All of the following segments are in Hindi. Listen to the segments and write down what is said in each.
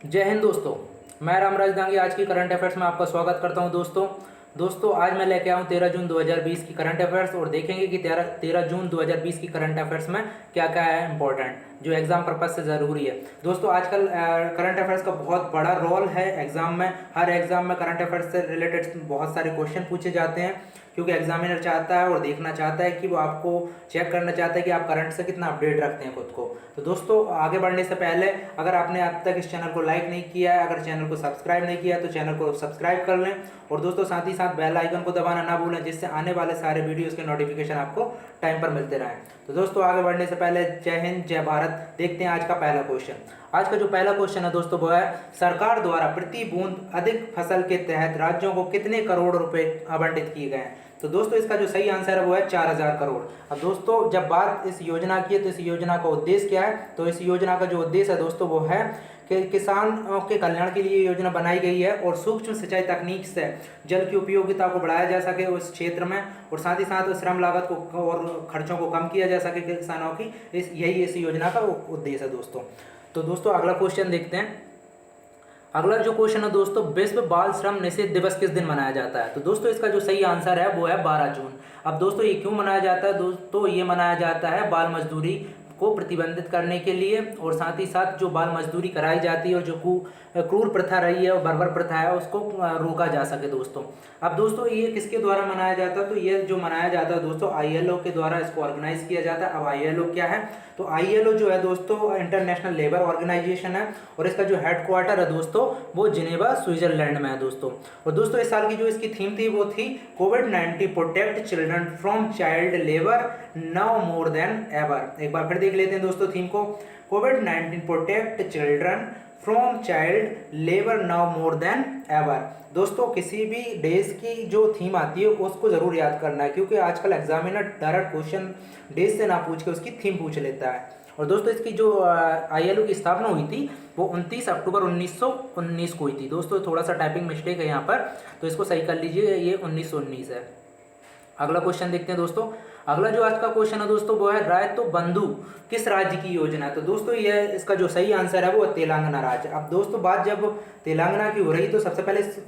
जय हिंद दोस्तों। मैं रामराज दांगी आज की करंट अफेयर्स में आपका स्वागत करता हूं। दोस्तों आज मैं लेके आऊं 13 जून 2020 की करंट अफेयर्स और देखेंगे कि 13 जून 2020 की करंट अफेयर्स में क्या क्या है इंपॉर्टेंट जो एग्जाम पर्पज से ज़रूरी है। दोस्तों आजकल करंट अफेयर्स का बहुत बड़ा रोल है एग्जाम में। हर एग्जाम में करंट अफेयर्स से रिलेटेड बहुत सारे क्वेश्चन पूछे जाते हैं, क्योंकि एग्जामिनर चाहता है और देखना चाहता है कि वो आपको चेक करना चाहता है कि आप करंट से कितना अपडेट रखते हैं खुद को। तो दोस्तों आगे बढ़ने से पहले अगर आपने अब तक इस चैनल को लाइक नहीं किया है, अगर चैनल को सब्सक्राइब नहीं किया है तो चैनल को सब्सक्राइब कर लें और दोस्तों साथ ही साथ बेल आइकन को दबाना ना भूलें, जिससे आने वाले सारे वीडियोस के नोटिफिकेशन आपको टाइम पर मिलते रहें। तो दोस्तों आगे बढ़ने से पहले जय हिंद जय भारत। देखते हैं आज का पहला क्वेश्चन। आज का जो पहला क्वेश्चन है दोस्तों वो है, सरकार द्वारा प्रति बूंद अधिक फसल के तहत राज्यों को कितने करोड़ रुपए आवंटित किए गए हैं। तो दोस्तों इसका जो सही आंसर है वो है 4000 करोड़। अब दोस्तों जब बात इस योजना की है तो इस योजना का उद्देश्य क्या है, तो इस योजना का जो उद्देश्य है दोस्तों वो है कि किसानों के कल्याण के लिए योजना बनाई गई है और सूक्ष्म सिंचाई तकनीक से जल की उपयोगिता को बढ़ाया जा सके उस क्षेत्र में, और साथ ही साथ श्रम लागत को और खर्चों को कम किया जा सके किसानों की। यही इस योजना का उद्देश्य है दोस्तों। तो दोस्तों अगला क्वेश्चन देखते हैं। अगला जो क्वेश्चन है दोस्तों, विश्व बाल श्रम निषेध दिवस किस दिन मनाया जाता है। तो दोस्तों इसका जो सही आंसर है वो है 12 जून। अब दोस्तों ये क्यों मनाया जाता है, दोस्तों ये मनाया जाता है बाल मजदूरी को प्रतिबंधित करने के लिए, और साथ ही साथ जो बाल मजदूरी कराई जाती है और जो क्रूर प्रथा रही है और बर्बर प्रथा है उसको रोका जा सके दोस्तों। अब दोस्तों ये किसके द्वारा मनाया जाता है, तो ये जो मनाया जाता है दोस्तों आईएलओ के द्वारा इसको ऑर्गेनाइज किया जाता है। अब आईएलओ क्या है, तो आईएलओ जो है दोस्तों इंटरनेशनल लेबर ऑर्गेनाइजेशन है और इसका जो हेडक्वार्टर है दोस्तों वो जिनेवा स्विट्जरलैंड में है दोस्तों। और दोस्तों इस साल की जो इसकी थीम थी वो थी कोविड-19 protect children from child labour now more than ever. एक बार फिर देख लेते हैं दोस्तों थीम को, कोविड-19 protect children from child labour now more than ever. दोस्तों किसी भी देश की जो थीम आती है उसको जरूर याद करना है, क्योंकि आजकल एग्जामिनर डायरेक्ट क्वेश्चन देश से ना पूछ के उसकी थीम पूछ लेता है। और दोस्तों इसकी जो आईएलओ की स्थापना हुई थी वो 29 अक्टूबर 1919 को हुई थी। दोस्तों थोड़ा सा टाइपिंग मिस्टेक है यहाँ पर, तो इसको सही कर लीजिए, ये 1919 है। अगला क्वेश्चन देखते हैं दोस्तों। अगला जो आज का क्वेश्चन है दोस्तों वो है, रायतो बंधु किस राज्य की योजना है। तो दोस्तों ये इसका जो सही आंसर है वो तेलंगाना राज्य। अब दोस्तों बात जब तेलंगाना की हो रही तो सबसे पहले इस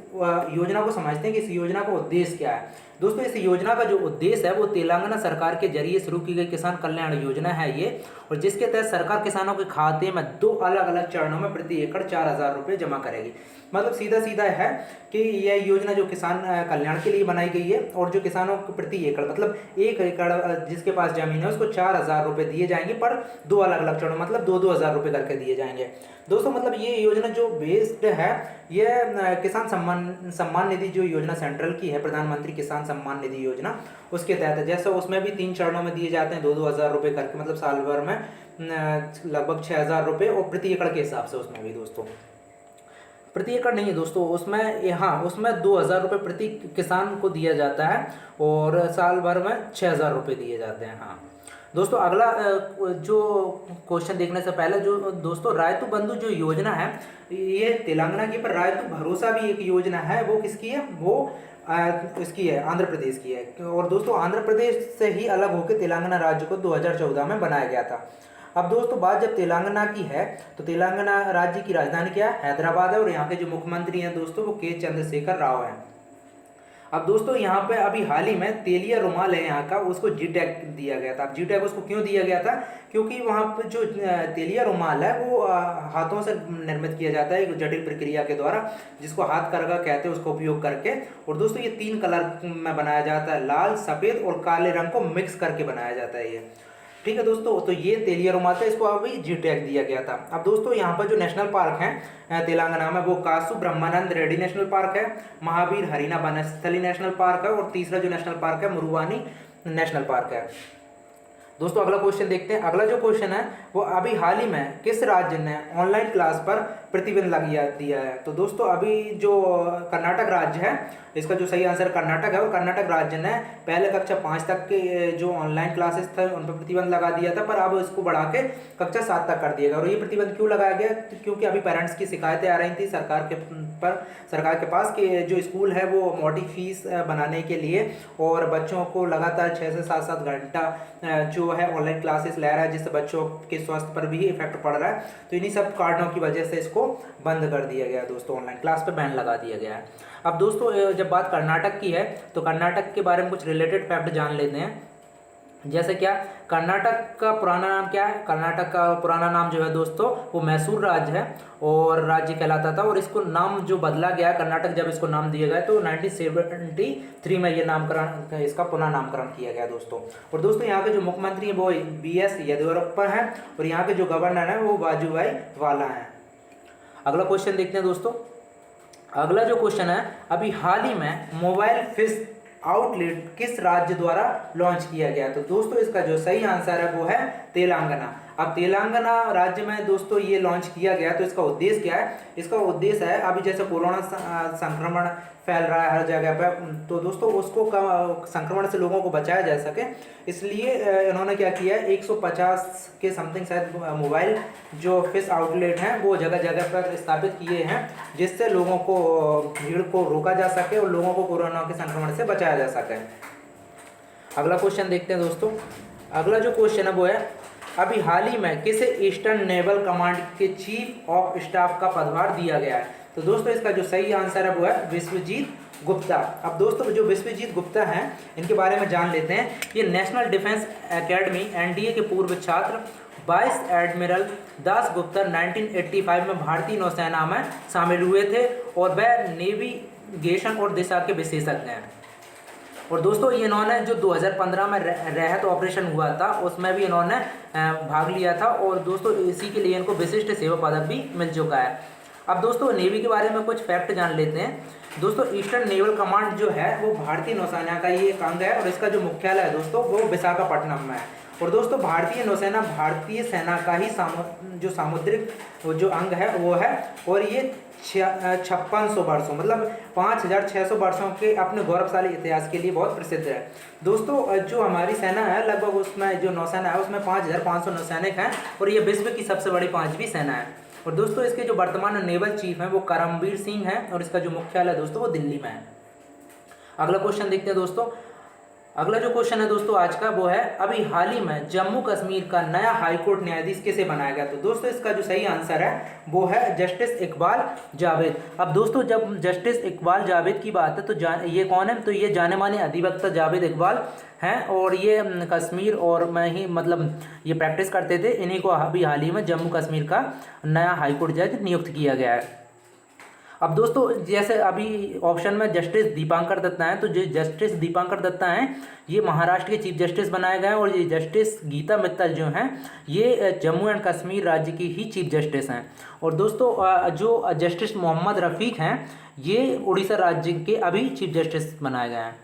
योजना को समझते हैं कि इस योजना का उद्देश्य क्या है। दोस्तों इस योजना का जो उद्देश्य है वो तेलंगाना सरकार के जरिए शुरू की गई किसान कल्याण योजना है ये, और जिसके तहत सरकार किसानों के खाते में 2 अलग अलग चरणों में प्रति एकड़ 4000 रुपये जमा करेगी। मतलब सीधा सीधा है कि यह योजना जो किसान कल्याण के लिए बनाई गई है, और जो किसानों को प्रति एकड़ मतलब 1 एकड़ जिसके पास जमीन है उसको 4000 रुपये दिए जाएंगे, पर 2 अलग अलग चरणों मतलब 2-2 हज़ार रुपये करके दिए जाएंगे दोस्तों। मतलब ये योजना जो बेस्ड है ये किसान सम्मान निधि जो योजना सेंट्रल की है, प्रधानमंत्री किसान सम्मान निधि योजना, उसके तहत है। जैसे उसमें भी 3 चरणों में दिए जाते हैं 2-2 हज़ार रुपये करके, मतलब साल भर में लगभग 6000 रुपये, और प्रति एकड़ के हिसाब से उसमें भी दोस्तों प्रति एकड़ नहीं है दोस्तों, उसमें हाँ उसमें 2000 रुपये प्रति किसान को दिया जाता है और साल भर में 6000 रुपये दिए जाते हैं। हाँ दोस्तों अगला जो क्वेश्चन देखने से पहले जो दोस्तों रायतु बंधु जो योजना है ये तेलंगाना की, पर रायतु भरोसा भी एक योजना है, वो किसकी है, वो इसकी है आंध्र प्रदेश की है। और दोस्तों आंध्र प्रदेश से ही अलग होकर तेलंगाना राज्य को 2014 में बनाया गया था। अब दोस्तों बात जब तेलंगाना की है तो तेलंगाना राज्य की राजधानी क्या है, हैदराबाद है, और यहाँ के जो मुख्यमंत्री हैं दोस्तों वो के चंद्रशेखर राव हैं। अब दोस्तों यहाँ पे अभी हाल ही में तेलिया रुमाल है यहाँ का, उसको जी टैग दिया गया था। अब जी टैग उसको क्यों दिया गया था, क्योंकि वहाँ पे जो तेलिया रुमाल है वो हाथों से निर्मित किया जाता है एक जटिल प्रक्रिया के द्वारा, जिसको हाथ करगा कहते हैं, उसको उपयोग करके। और दोस्तों ये 3 कलर में बनाया जाता है, लाल सफ़ेद और काले रंग को मिक्स करके बनाया जाता है ये, ठीक है दोस्तों। तो ये तेलिया रुमाल था, इसको अभी जी टैग दिया गया था। अब दोस्तों यहाँ पर जो नेशनल पार्क है तेलंगाना में वो कासु ब्रह्मानंद रेड्डी नेशनल पार्क है, महावीर हरीना बनस्थली नेशनल पार्क है, और तीसरा जो नेशनल पार्क है मुरुवानी नेशनल पार्क है दोस्तों। अगला क्वेश्चन देखते हैं। अगला जो क्वेश्चन है वो अभी हाल ही में किस राज्य ने ऑनलाइन क्लास पर प्रतिबंध लगा दिया है। तो दोस्तों अभी जो कर्नाटक राज्य है, इसका जो सही आंसर कर्नाटक है, और कर्नाटक राज्य ने पहले कक्षा 5 तक के जो ऑनलाइन क्लासेस थे उन पर प्रतिबंध लगा दिया था, पर अब इसको बढ़ा के कक्षा 7 तक कर दिया गया। और ये प्रतिबंध क्यों लगाया गया, क्योंकि अभी पेरेंट्स की शिकायतें आ रही थी सरकार के पास कि जो स्कूल है वो मोटी फीस बनाने के लिए और बच्चों को लगातार 6 से 7 घंटा जो जो है ऑनलाइन क्लासेस ले रहा है, जिससे बच्चों के स्वास्थ्य पर भी इफेक्ट पड़ रहा है। तो इन्हीं सब कारणों की वजह से इसको बंद कर दिया गया दोस्तों, ऑनलाइन क्लास पे बैन लगा दिया गया है। अब दोस्तों जब बात कर्नाटक की है तो कर्नाटक के बारे में कुछ रिलेटेड फैक्ट जान लेते हैं। जैसे क्या, कर्नाटक का पुराना नाम क्या है? कर्नाटक का पुराना नाम जो है दोस्तों वो मैसूर राज्य है और राज्य कहलाता था, और इसको नाम जो बदला गया कर्नाटक, जब इसको नाम दिया गया तो 1973 में ये नामकरण, इसका पुनः नामकरण किया गया दोस्तों। और दोस्तों यहाँ के जो मुख्यमंत्री हैं वो BS येदियुरप्पा हैं और यहाँ के जो गवर्नर हैं वो वाजुभाई वाला हैं। अगला क्वेश्चन देखते हैं दोस्तों। अगला जो क्वेश्चन है, अभी हाल ही में मोबाइल फिश आउटलेट किस राज्य द्वारा लॉन्च किया गया? तो दोस्तों इसका जो सही आंसर है वो है तेलंगाना। अब तेलंगाना राज्य में दोस्तों ये लॉन्च किया गया, तो इसका उद्देश्य क्या है? इसका उद्देश्य है, अभी जैसे कोरोना संक्रमण फैल रहा है हर जगह पर, तो दोस्तों उसको संक्रमण से लोगों को बचाया जा सके, इसलिए इन्होंने क्या किया है, 150 के समथिंग शायद मोबाइल जो फिश आउटलेट हैं वो जगह जगह पर स्थापित किए हैं, जिससे लोगों को भीड़ को रोका जा सके और लोगों को कोरोना के संक्रमण से बचाया जा सके। अगला क्वेश्चन देखते हैं दोस्तों। अगला जो क्वेश्चन है वो है, अभी हाल ही में किसे ईस्टर्न नेवल कमांड के चीफ ऑफ स्टाफ का पदभार दिया गया है? तो दोस्तों इसका जो सही आंसर है वो है विश्वजीत गुप्ता। अब दोस्तों जो विश्वजीत गुप्ता हैं इनके बारे में जान लेते हैं। ये नेशनल डिफेंस एकेडमी NDA के पूर्व छात्र वाइस एडमिरल दास गुप्ता 1985 में भारतीय नौसेना में शामिल हुए थे और वह नेविगेशन और दिशा के विशेषज्ञ हैं। और दोस्तों ये इन्होंने जो 2015 में राहत ऑपरेशन हुआ था उसमें भी इन्होंने भाग लिया था, और दोस्तों इसी के लिए इनको विशिष्ट सेवा पदक भी मिल चुका है। अब दोस्तों नेवी के बारे में कुछ फैक्ट जान लेते हैं। दोस्तों ईस्टर्न नेवल कमांड जो है वो भारतीय नौसेना का ही एक अंग है और इसका जो मुख्यालय है दोस्तों वो विशाखापट्टनम में है। और दोस्तों भारतीय नौसेना भारतीय सेना का ही जो सामुद्रिक जो अंग है वो है, और ये 5600 वर्षों मतलब 5600 वर्षों के अपने गौरवशाली इतिहास के लिए बहुत प्रसिद्ध है। दोस्तों जो हमारी सेना है लगभग उसमें जो नौसेना है उसमें 5500 नौसैनिक हैं और ये विश्व की सबसे बड़ी 5वीं सेना है। और दोस्तों इसके जो वर्तमान नेवल चीफ हैं वो करमबीर सिंह हैं और इसका जो मुख्यालय दोस्तों वो दिल्ली में है। अगला क्वेश्चन देखते हैं दोस्तों। अगला जो क्वेश्चन है दोस्तों आज का वो है, अभी हाल ही में जम्मू कश्मीर का नया हाईकोर्ट न्यायाधीश किसे बनाया गया? तो दोस्तों इसका जो सही आंसर है वो है जस्टिस इकबाल जावेद। अब दोस्तों जब जस्टिस इकबाल जावेद की बात है तो ये कौन है? तो ये जाने माने अधिवक्ता जावेद इकबाल हैं और ये कश्मीर और में ही मतलब ये प्रैक्टिस करते थे। इन्हीं को अभी हाल ही में जम्मू कश्मीर का नया हाईकोर्ट जज नियुक्त किया गया है। अब दोस्तों जैसे अभी ऑप्शन में जस्टिस दीपांकर दत्ता हैं, तो जो जस्टिस दीपांकर दत्ता हैं ये महाराष्ट्र के चीफ जस्टिस बनाए गए हैं, और ये जस्टिस गीता मित्तल जो हैं ये जम्मू एंड कश्मीर राज्य की ही चीफ जस्टिस हैं। और दोस्तों जो जस्टिस मोहम्मद रफ़ीक हैं ये उड़ीसा राज्य के अभी चीफ जस्टिस बनाए गए हैं।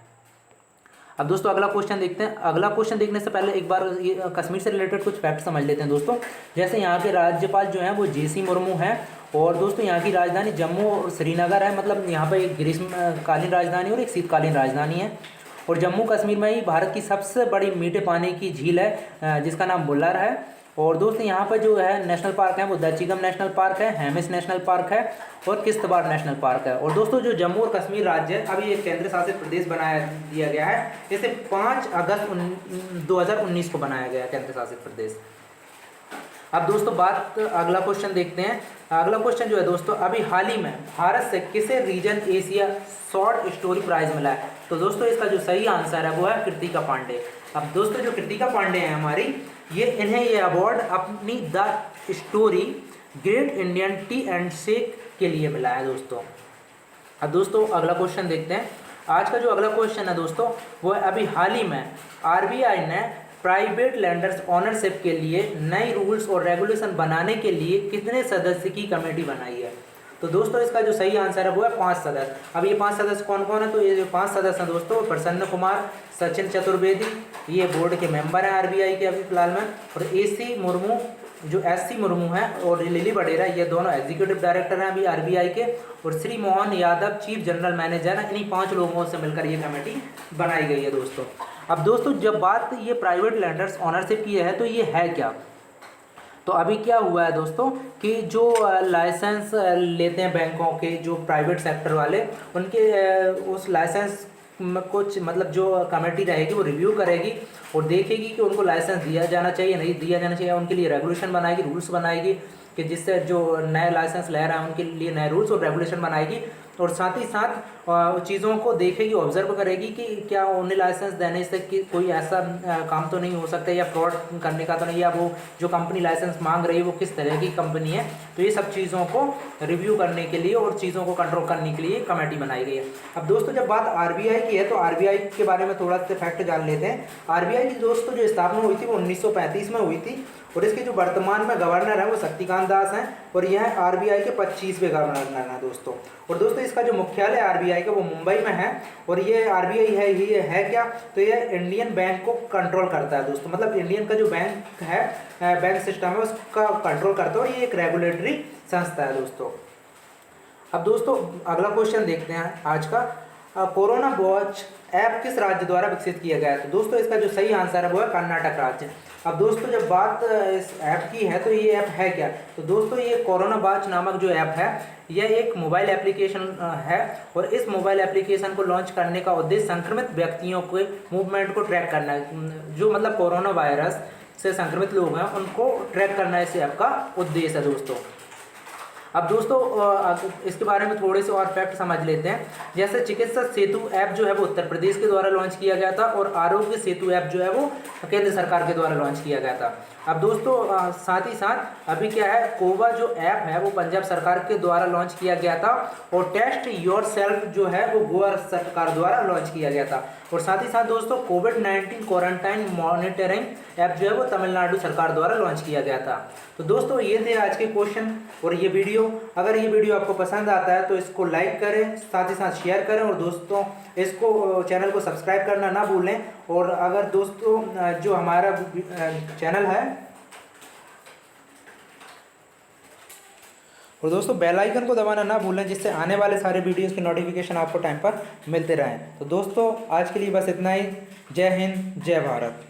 अब दोस्तों अगला क्वेश्चन देखते हैं। अगला क्वेश्चन देखने से पहले एक बार कश्मीर से रिलेटेड कुछ फैक्ट समझ लेते हैं दोस्तों। जैसे यहाँ के राज्यपाल जो हैं वो JC मुर्मू हैं, और दोस्तों यहाँ की राजधानी जम्मू और श्रीनगर है, मतलब यहाँ पर एक ग्रीष्मकालीन राजधानी और एक शीतकालीन राजधानी है। और जम्मू कश्मीर में ही भारत की सबसे बड़ी मीठे पानी की झील है जिसका नाम बुल्लर है। और दोस्तों यहाँ पर जो है नेशनल पार्क है वो दचिगम नेशनल पार्क है, हेमिस नेशनल पार्क है और किश्तवाड़ नेशनल पार्क है। और दोस्तों जो जम्मू और कश्मीर राज्य है अभी एक केंद्र शासित प्रदेश बनाया दिया गया है, इसे 5 अगस्त 2019 को बनाया गया है केंद्र शासित प्रदेश। अब दोस्तों अगला क्वेश्चन देखते हैं। अगला क्वेश्चन जो है दोस्तों, अभी हाल ही में भारत से किसे region Asia short story prize मिला है? तो दोस्तों इसका जो सही आंसर है वो है कृतिका पांडे। अब दोस्तों जो कृतिका पांडे हैं हमारी इन्हें ये अवार्ड अपनी the story great Indian T and shake के लिए मिला है दोस्तों। अब दोस्तों अगला क्वेश्चन देखते हैं। आज का जो अगला क्वेश्चन है दोस्तों वो है, अभी हाल ही में RBI ने प्राइवेट लैंडर्स ओनरशिप के लिए नई रूल्स और रेगुलेशन बनाने के लिए कितने सदस्य की कमेटी बनाई है? तो दोस्तों इसका जो सही आंसर है वो है 5 सदस्य। अब ये 5 सदस्य कौन कौन है? तो ये जो 5 सदस्य हैं दोस्तों, प्रसन्न कुमार, सचिन चतुर्वेदी, ये बोर्ड के मेंबर हैं RBI के अभी फिलहाल में, और AC मुर्मू जो SC मुर्मू हैं और लिली बडेरा, ये दोनों एग्जीक्यूटिव डायरेक्टर हैं अभी RBI के, और Shri Mohan Yadav chief general manager हैं। इन्हीं 5 लोगों से मिलकर ये कमेटी बनाई गई है दोस्तों। अब दोस्तों जब बात ये प्राइवेट लैंडर्स ओनरशिप की है तो ये है क्या? तो अभी क्या हुआ है दोस्तों कि जो लाइसेंस लेते हैं बैंकों के जो प्राइवेट सेक्टर वाले, उनके उस लाइसेंस में कुछ मतलब जो कमेटी रहेगी वो रिव्यू करेगी और देखेगी कि उनको लाइसेंस दिया जाना चाहिए नहीं दिया जाना चाहिए, उनके लिए रेगुलेशन बनाएगी, रूल्स बनाएगी कि जिससे जो नए लाइसेंस ले रहे हैं उनके लिए नए रूल्स और रेगुलेशन बनाएगी। और साथ ही साथ चीज़ों को देखेगी, ऑब्जर्व करेगी कि क्या उन्हें लाइसेंस देने से कि कोई ऐसा काम तो नहीं हो सकता या फ्रॉड करने का तो नहीं, या वो जो कंपनी लाइसेंस मांग रही है वो किस तरह की कंपनी है। तो ये सब चीज़ों को रिव्यू करने के लिए और चीज़ों को कंट्रोल करने के लिए कमेटी बनाई गई है। अब दोस्तों जब बात आरबीआई की है तो आरबीआई के बारे में थोड़ा सा फैक्ट जान लेते हैं। आरबीआई की दोस्तों जो स्थापना हुई थी वो 1935 में हुई थी और इसके जो वर्तमान में गवर्नर है वो शक्तिकांत दास हैं और यह आरबीआई के 25वें गवर्नर हैं दोस्तों। और दोस्तों इसका जो मुख्यालय आरबीआई का वो मुंबई में है और ये आरबीआई है ये है क्या, तो ये इंडियन बैंक को कंट्रोल करता है दोस्तों, मतलब इंडियन का जो बैंक है बैंक सिस्टम है उसका कंट्रोल करता है और ये एक रेगुलेटरी संस्था है दोस्तों। अब दोस्तों अगला क्वेश्चन देखते हैं आज का, कोरोना वॉच ऐप किस राज्य द्वारा विकसित किया गया है। तो दोस्तों इसका जो सही आंसर है वो है कर्नाटक राज्य। अब दोस्तों जब बात इस ऐप की है तो ये ऐप है क्या, तो दोस्तों ये कोरोना वॉच नामक जो ऐप है यह एक मोबाइल एप्लीकेशन है और इस मोबाइल एप्लीकेशन को लॉन्च करने का उद्देश्य संक्रमित व्यक्तियों के मूवमेंट को ट्रैक करना है, जो मतलब कोरोना वायरस से संक्रमित लोग हैं उनको ट्रैक करना इस ऐप का उद्देश्य है दोस्तों। अब दोस्तों इसके बारे में थोड़े से और फैक्ट समझ लेते हैं। जैसे चिकित्सा सेतु ऐप जो है वो उत्तर प्रदेश के द्वारा लॉन्च किया गया था और आरोग्य सेतु ऐप जो है वो केंद्र सरकार के द्वारा लॉन्च किया गया था। अब दोस्तों साथ ही साथ अभी क्या है, कोवा जो ऐप है वो पंजाब सरकार के द्वारा लॉन्च किया गया था और टेस्ट योर सेल्फ जो है वो गोवा सरकार द्वारा लॉन्च किया गया था। और साथ ही साथ दोस्तों कोविड-19 क्वारंटाइन मॉनिटरिंग ऐप जो है वो तमिलनाडु सरकार द्वारा लॉन्च किया गया था। तो दोस्तों ये थे आज के क्वेश्चन और ये वीडियो। अगर ये वीडियो आपको पसंद आता है तो इसको लाइक करें, साथ ही साथ शेयर करें और दोस्तों इसको चैनल को सब्सक्राइब करना ना भूलें। और अगर दोस्तों जो हमारा चैनल है और दोस्तों बेल आइकन को दबाना ना भूलें जिससे आने वाले सारे वीडियोस की नोटिफिकेशन आपको टाइम पर मिलते रहें। तो दोस्तों आज के लिए बस इतना ही। जय हिंद, जय भारत।